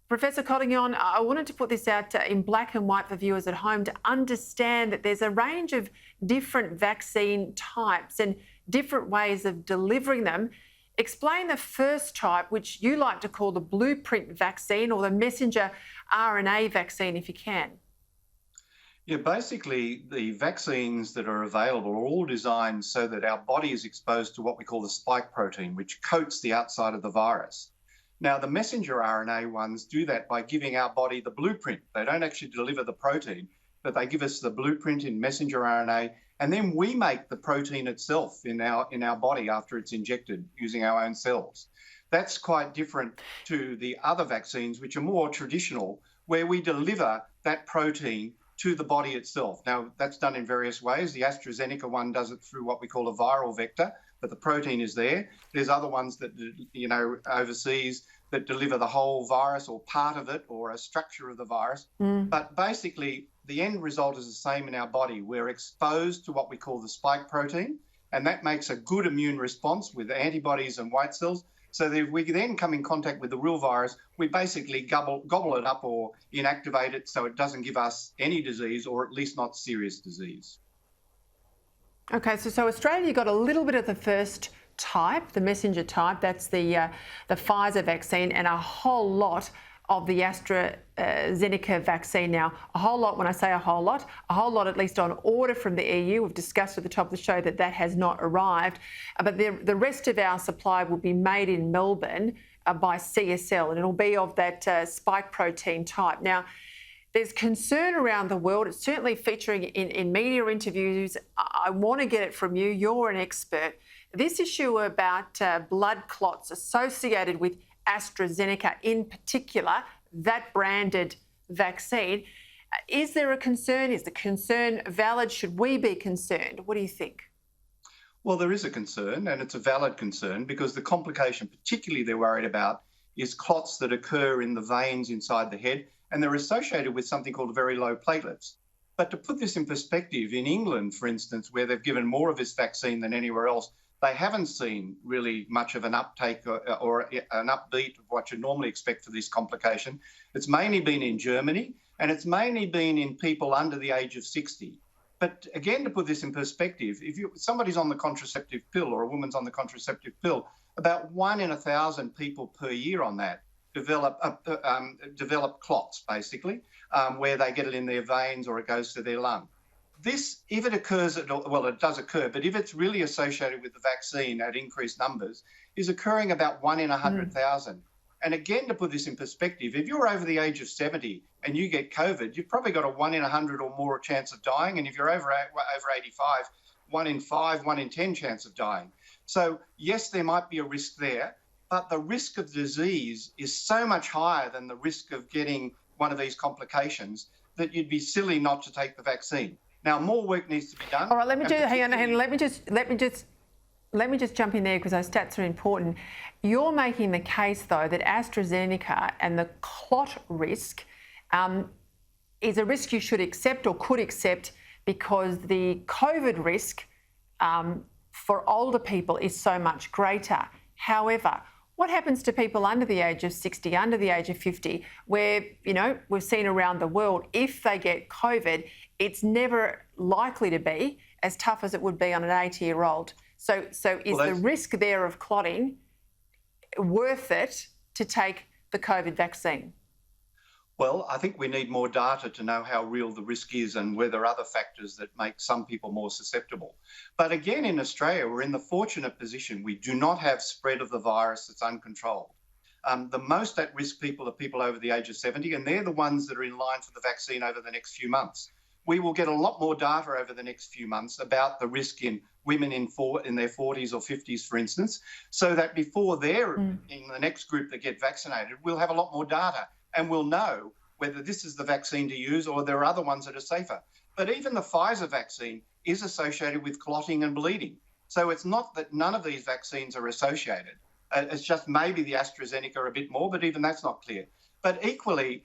Professor Collignon, I wanted to put this out in black and white for viewers at home to understand that there's a range of different vaccine types and different ways of delivering them. Explain the first type, which you like to call the blueprint vaccine or the messenger RNA vaccine, if you can. Yeah, basically, the vaccines that are available are all designed so that our body is exposed to what we call the spike protein, which coats the outside of the virus. Now, the messenger RNA ones do that by giving our body the blueprint. They don't actually deliver the protein, but they give us the blueprint in messenger RNA, and then we make the protein itself in our body after it's injected using our own cells. That's quite different to the other vaccines, which are more traditional, where we deliver that protein to the body itself. Now, that's done in various ways. The AstraZeneca one does it through what we call a viral vector, but the protein is there. There's other ones that, overseas that deliver the whole virus or part of it or a structure of the virus. But basically, the end result is the same in our body. We're exposed to what we call the spike protein, and that makes a good immune response with antibodies and white cells. So that if we then come in contact with the real virus, we basically gobble it up or inactivate it so it doesn't give us any disease, or at least not serious disease. Okay, so Australia got a little bit of the first type, the messenger type. That's the Pfizer vaccine, and a whole lot of the AstraZeneca vaccine now. A whole lot, when I say a whole lot at least on order from the EU. We've discussed at the top of the show that has not arrived. But the rest of our supply will be made in Melbourne by CSL, and it'll be of that spike protein type. Now, there's concern around the world. It's certainly featuring in media interviews. I want to get it from you. You're an expert. This issue about blood clots associated with AstraZeneca in particular, that branded vaccine. Is there a concern? Is the concern valid? Should we be concerned? What do you think? Well, there is a concern, and it's a valid concern, because the complication particularly they're worried about is clots that occur in the veins inside the head, and they're associated with something called very low platelets. But to put this in perspective, in England, for instance, where they've given more of this vaccine than anywhere else, they haven't seen really much of an uptake or an upbeat of what you'd normally expect for this complication. It's mainly been in Germany, and it's mainly been in people under the age of 60. But again, to put this in perspective, if somebody's on the contraceptive pill or a woman's on the contraceptive pill, about 1 in 1,000 people per year on that develop clots, basically, where they get it in their veins or it goes to their lung. This, if it occurs, well, it does occur, but if it's really associated with the vaccine at increased numbers, is occurring about 1 in 100,000. And again, to put this in perspective, if you're over the age of 70 and you get COVID, you've probably got a 1 in 100 or more chance of dying. And if you're over 85, 1 in 5, 1 in 10 chance of dying. So yes, there might be a risk there, but the risk of disease is so much higher than the risk of getting one of these complications that you'd be silly not to take the vaccine. Now, more work needs to be done. All right, hang on. Let me just jump in there, because those stats are important. You're making the case, though, that AstraZeneca and the clot risk is a risk you should accept or could accept, because the COVID risk for older people is so much greater. However, what happens to people under the age of 60, under the age of 50, where, we've seen around the world, if they get COVID, it's never likely to be as tough as it would be on an 80-year-old. So is the risk there of clotting worth it to take the COVID vaccine? Well, I think we need more data to know how real the risk is and whether there are other factors that make some people more susceptible. But again, in Australia, we're in the fortunate position we do not have spread of the virus that's uncontrolled. The most at-risk people are people over the age of 70, and they're the ones that are in line for the vaccine over the next few months. We will get a lot more data over the next few months about the risk in women in their 40s or 50s, for instance, so that before they're in the next group that get vaccinated, we'll have a lot more data and we'll know whether this is the vaccine to use or there are other ones that are safer. But even the Pfizer vaccine is associated with clotting and bleeding. So it's not that none of these vaccines are associated. It's just maybe the AstraZeneca a bit more, but even that's not clear. But equally,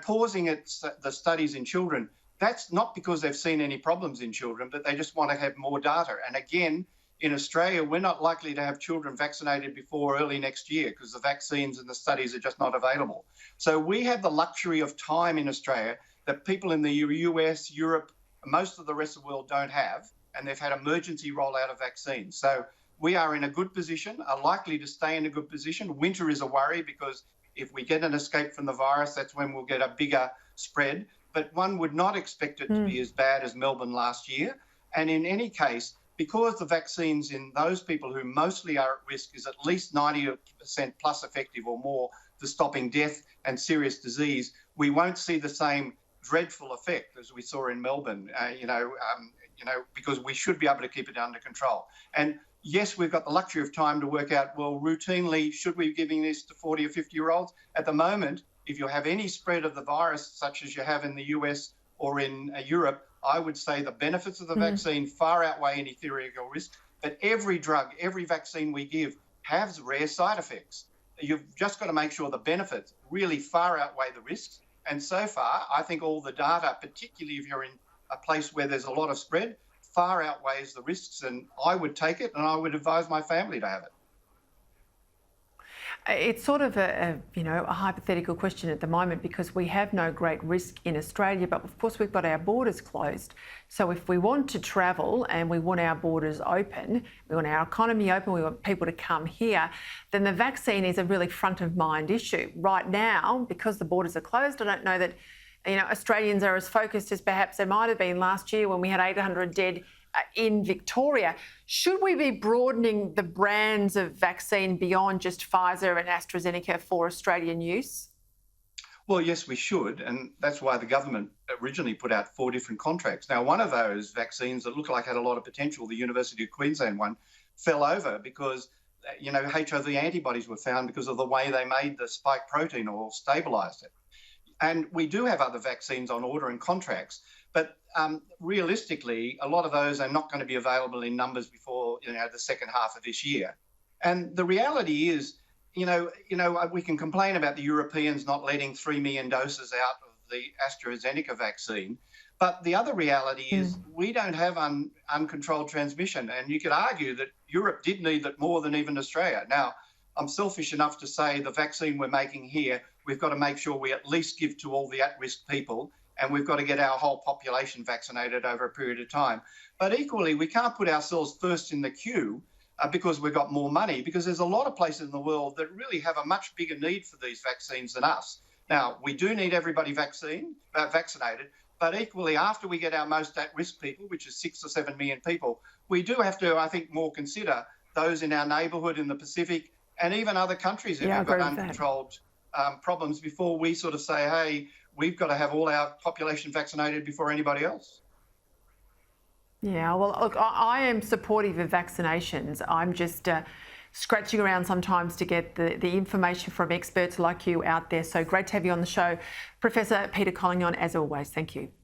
pausing the studies in children, that's not because they've seen any problems in children, but they just want to have more data. And again, in Australia, we're not likely to have children vaccinated before early next year because the vaccines and the studies are just not available. So we have the luxury of time in Australia that people in the US, Europe, most of the rest of the world don't have, and they've had emergency rollout of vaccines. So we are in a good position, are likely to stay in a good position. Winter is a worry because if we get an escape from the virus, that's when we'll get a bigger spread. But one would not expect it to be as bad as Melbourne last year. And in any case, because the vaccines in those people who mostly are at risk is at least 90% plus effective or more for stopping death and serious disease, we won't see the same dreadful effect as we saw in Melbourne, because we should be able to keep it under control. And yes, we've got the luxury of time to work out, well, routinely, should we be giving this to 40 or 50-year-olds? At the moment, if you have any spread of the virus, such as you have in the US or in Europe, I would say the benefits of the vaccine far outweigh any theoretical risk. But every drug, every vaccine we give has rare side effects. You've just got to make sure the benefits really far outweigh the risks. And so far, I think all the data, particularly if you're in a place where there's a lot of spread, far outweighs the risks, and I would take it, and I would advise my family to have it. It's sort of a hypothetical question at the moment because we have no great risk in Australia, but of course we've got our borders closed. So if we want to travel and we want our borders open, we want our economy open, we want people to come here, then the vaccine is a really front of mind issue. Right now, because the borders are closed, I don't know that Australians are as focused as perhaps they might have been last year when we had 800 dead in Victoria. Should we be broadening the brands of vaccine beyond just Pfizer and AstraZeneca for Australian use? Well, yes, we should. And that's why the government originally put out 4 different contracts. Now, one of those vaccines that looked like had a lot of potential, the University of Queensland one, fell over because, HIV antibodies were found because of the way they made the spike protein or stabilised it. And we do have other vaccines on order and contracts, but realistically, a lot of those are not going to be available in numbers before the second half of this year. And the reality is, we can complain about the Europeans not letting 3 million doses out of the AstraZeneca vaccine, but the other reality is we don't have uncontrolled transmission, and you could argue that Europe did need it more than even Australia. Now, I'm selfish enough to say the vaccine we're making here, we've got to make sure we at least give to all the at-risk people, and we've got to get our whole population vaccinated over a period of time. But equally, we can't put ourselves first in the queue because we've got more money, because there's a lot of places in the world that really have a much bigger need for these vaccines than us. Now, we do need everybody vaccinated, but equally, after we get our most at-risk people, which is 6 or 7 million people, we do have to, I think, more consider those in our neighbourhood in the Pacific and even other countries that have got uncontrolled problems before we sort of say, hey, we've got to have all our population vaccinated before anybody else. Yeah, well, look, I am supportive of vaccinations. I'm just scratching around sometimes to get the information from experts like you out there. So great to have you on the show. Professor Peter Collignon, as always, thank you.